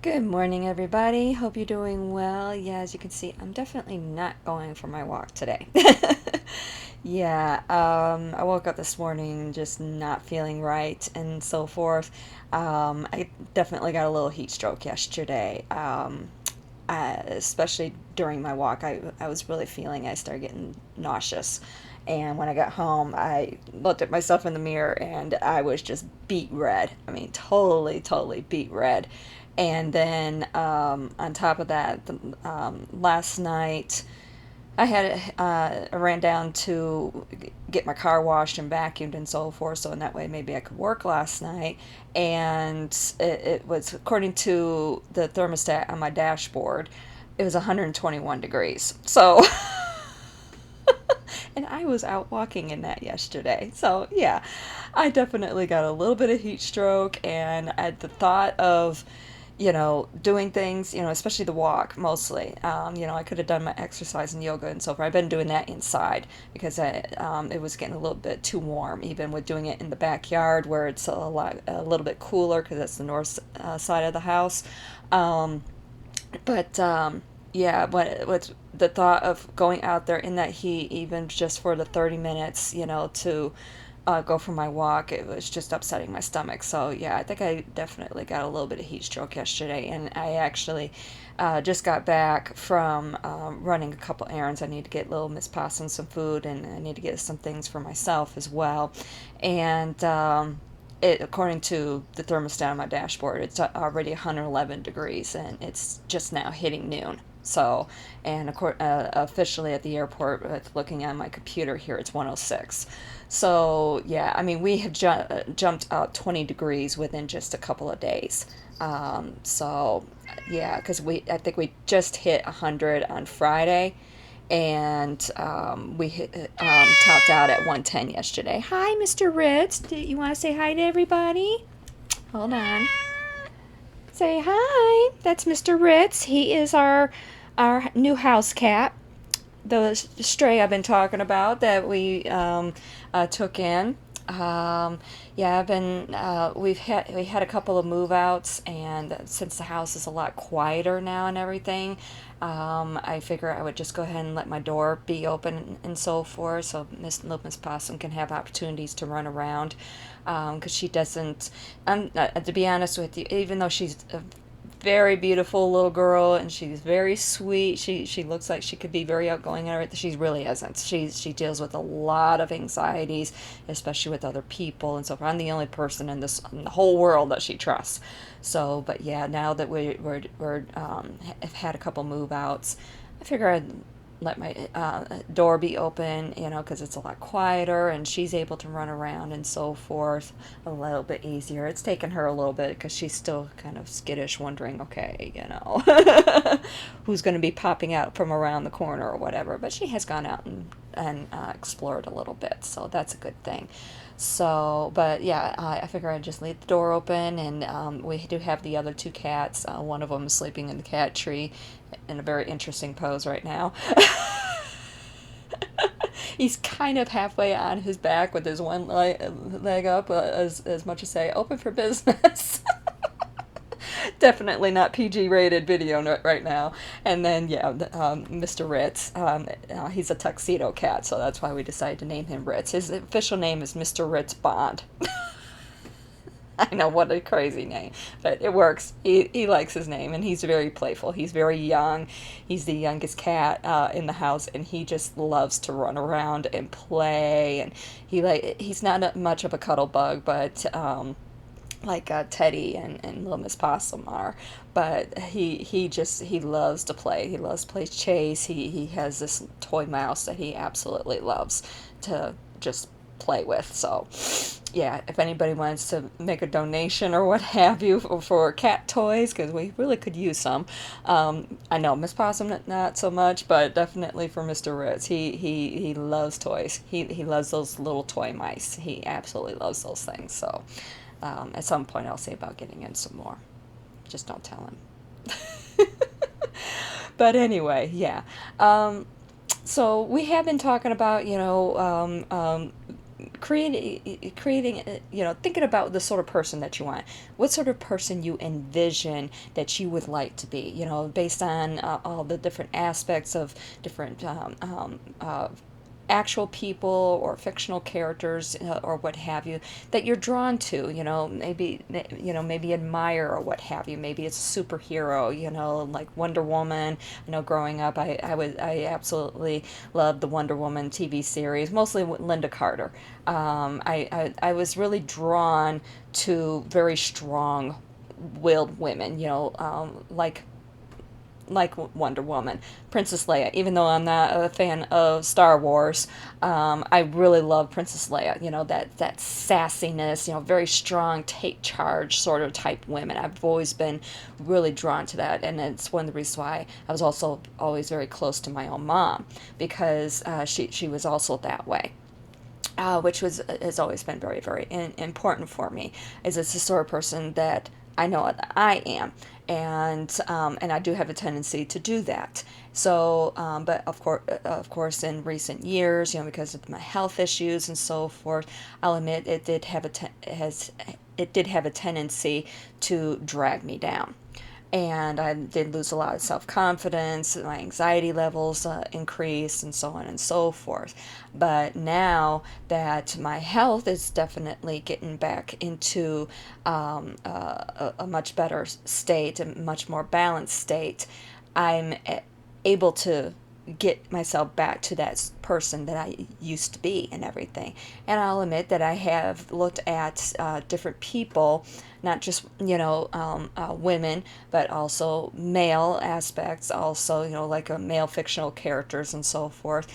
Good morning, everybody. Hope you're doing well. Yeah, as you can see, I'm definitely not going for my walk today. I woke up this morning just not feeling right and so forth. I definitely got a little heat stroke yesterday, especially during my walk. I was really feeling I started getting nauseous. And when I got home, I looked at myself in the mirror and I was just beet red. I mean, totally, totally beet red. And then on top of that, last night I ran down to get my car washed and vacuumed and so forth, so in that way maybe I could work last night. And it was, according to the thermostat on my dashboard, it was 121 degrees. So and I was out walking in that yesterday. So, yeah, I definitely got a little bit of heat stroke, and at the thought of, doing things, especially the walk mostly. I could have done my exercise and yoga and so forth. I've been doing that inside because it was getting a little bit too warm, even with doing it in the backyard where it's a little bit cooler because it's the north side of the house. Um, but yeah, with the thought of going out there in that heat, even just for the 30 minutes, to go for my walk, it was just upsetting my stomach. So yeah, I think I definitely got a little bit of heat stroke yesterday, and I actually just got back from running a couple errands. I need to get little Miss Possum some food, and I need to get some things for myself as well. And according to the thermostat on my dashboard, it's already 111 degrees, and it's just now hitting noon. So, and officially at the airport, looking at my computer here, it's 106. So, yeah, I mean, we have jumped up 20 degrees within just a couple of days. So, yeah, because I think we just hit 100 on Friday, and we topped out at 110 yesterday. Hi, Mr. Ritz. Do you want to say hi to everybody? Hold on. Say hi. That's Mr. Ritz. He is our new house cat, the stray I've been talking about that we took in. Um, yeah, I've been. We had a couple of move outs, and since the house is a lot quieter now and everything, I figure I would just go ahead and let my door be open and so forth, so Miss Possum can have opportunities to run around, because she doesn't. To be honest with you, even though she's a very beautiful little girl and she's very sweet. She looks like she could be very outgoing and everything. She really isn't. She deals with a lot of anxieties, especially with other people and so forth. I'm the only person in the whole world that she trusts. So, but yeah, now that we're have had a couple move outs, I figure I'd let my door be open, because it's a lot quieter and she's able to run around and so forth a little bit easier. It's taken her a little bit because she's still kind of skittish, wondering, okay, who's going to be popping out from around the corner or whatever. But she has gone out and explored a little bit, so that's a good thing. So, but yeah, I figure I'd just leave the door open, and we do have the other two cats. One of them is sleeping in the cat tree in a very interesting pose right now. He's kind of halfway on his back with his one leg up, as much as say, open for business. Definitely not PG rated video right now. And then, yeah, Mr. Ritz, he's a tuxedo cat, so that's why we decided to name him Ritz. His official name is Mr. Ritz Bond. I know, what a crazy name, but it works. He likes his name, and he's very playful. He's very young. He's the youngest cat in the house, and he just loves to run around and play. And he's not much of a cuddle bug, but like Teddy and Little Miss Possum are. But he loves to play. He loves to play chase. He has this toy mouse that he absolutely loves to just play with. So yeah, if anybody wants to make a donation or what have you for cat toys, because we really could use some. I know Miss Possum not so much, but definitely for Mr. Ritz. He loves toys. He loves those little toy mice. He absolutely loves those things. So at some point I'll say about getting in some more. Just don't tell him. But anyway, yeah. So we have been talking about, creating, thinking about the sort of person that you want, what sort of person you envision that you would like to be, based on all the different aspects of different actual people or fictional characters, or what have you, that you're drawn to, maybe admire or what have you. Maybe it's a superhero, like Wonder Woman. Growing up, I absolutely loved the Wonder Woman TV series, mostly with Linda Carter. I was really drawn to very strong willed women, like Wonder Woman, Princess Leia. Even though I'm not a fan of Star Wars, I really love Princess Leia. That sassiness, very strong, take charge sort of type women. I've always been really drawn to that, and it's one of the reasons why I was also always very close to my own mom, because she was also that way. Which has always been very, very important for me. Is it's the sort of person that I know that I am, and I do have a tendency to do that. So, but of course, in recent years, because of my health issues and so forth, I'll admit it did have a tendency to drag me down, and I did lose a lot of self confidence. My anxiety levels increased, and so on and so forth. But now that my health is definitely getting back into a much better state, a much more balanced state, I'm able to get myself back to that person that I used to be and everything. And I'll admit that I have looked at different people, not just women, but also male aspects, also like male fictional characters and so forth.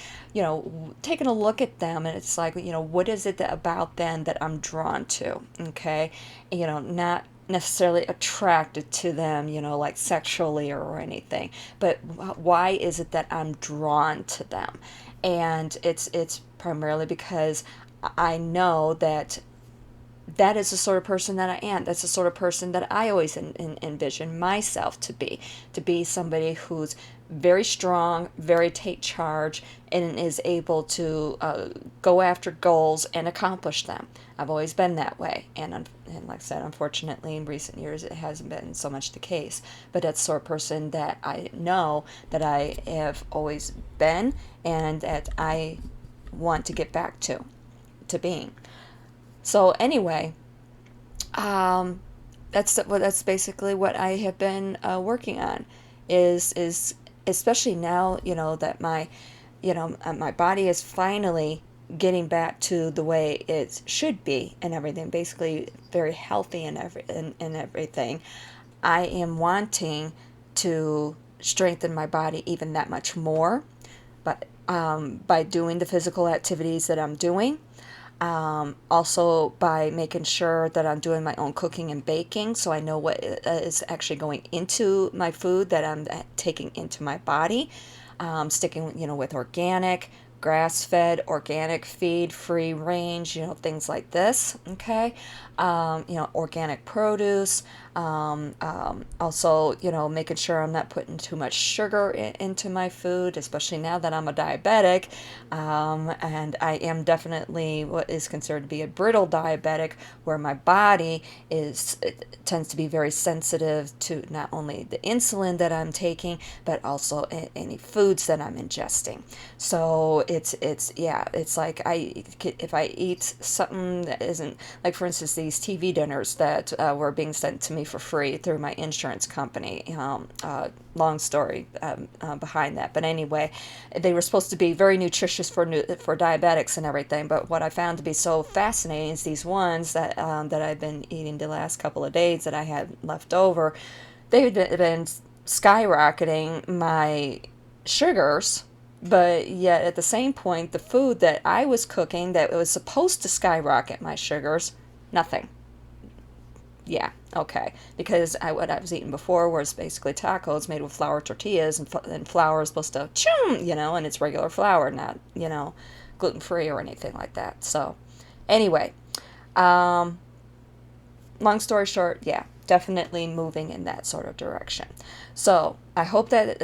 Taking a look at them, and it's like, what is it about them that I'm drawn to? Okay, not necessarily attracted to them, like sexually or anything, but why is it that I'm drawn to them? And it's primarily because I know that is the sort of person that I am. That's the sort of person that I always envision myself to be somebody who's very strong, very take charge, and is able to go after goals and accomplish them. I've always been that way, and like I said, unfortunately, in recent years, it hasn't been so much the case. But that's the sort of person that I know that I have always been, and that I want to get back to being. So anyway, um, that's basically what I have been working on. Is especially now, that my body is finally getting back to the way it should be and everything, basically very healthy and everything. I am wanting to strengthen my body even that much more, but by doing the physical activities that I'm doing, also by making sure that I'm doing my own cooking and baking, so I know what is actually going into my food that I'm taking into my body. Sticking, with organic, grass-fed, organic feed, free range, things like this. Okay, organic produce. Also, making sure I'm not putting too much sugar into my food, especially now that I'm a diabetic. And I am definitely what is considered to be a brittle diabetic, where my body it tends to be very sensitive to not only the insulin that I'm taking, but also any foods that I'm ingesting. So it's like if I eat something that isn't, like for instance, these TV dinners that were being sent to me for free through my insurance company. Long story behind that, but anyway, they were supposed to be very nutritious for diabetics and everything. But what I found to be so fascinating is these ones that I've been eating the last couple of days that I had left over. They've been skyrocketing my sugars, but yet at the same point, the food that I was cooking that was supposed to skyrocket my sugars, nothing. Yeah, okay. Because what I was eating before was basically tacos made with flour tortillas, and flour is supposed to, and it's regular flour, not, gluten free or anything like that. So, anyway, um, long story short, yeah, definitely moving in that sort of direction. So, I hope that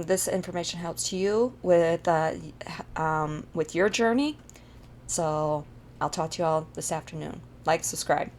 this information helps you with your journey. So, I'll talk to you all this afternoon. Like, subscribe.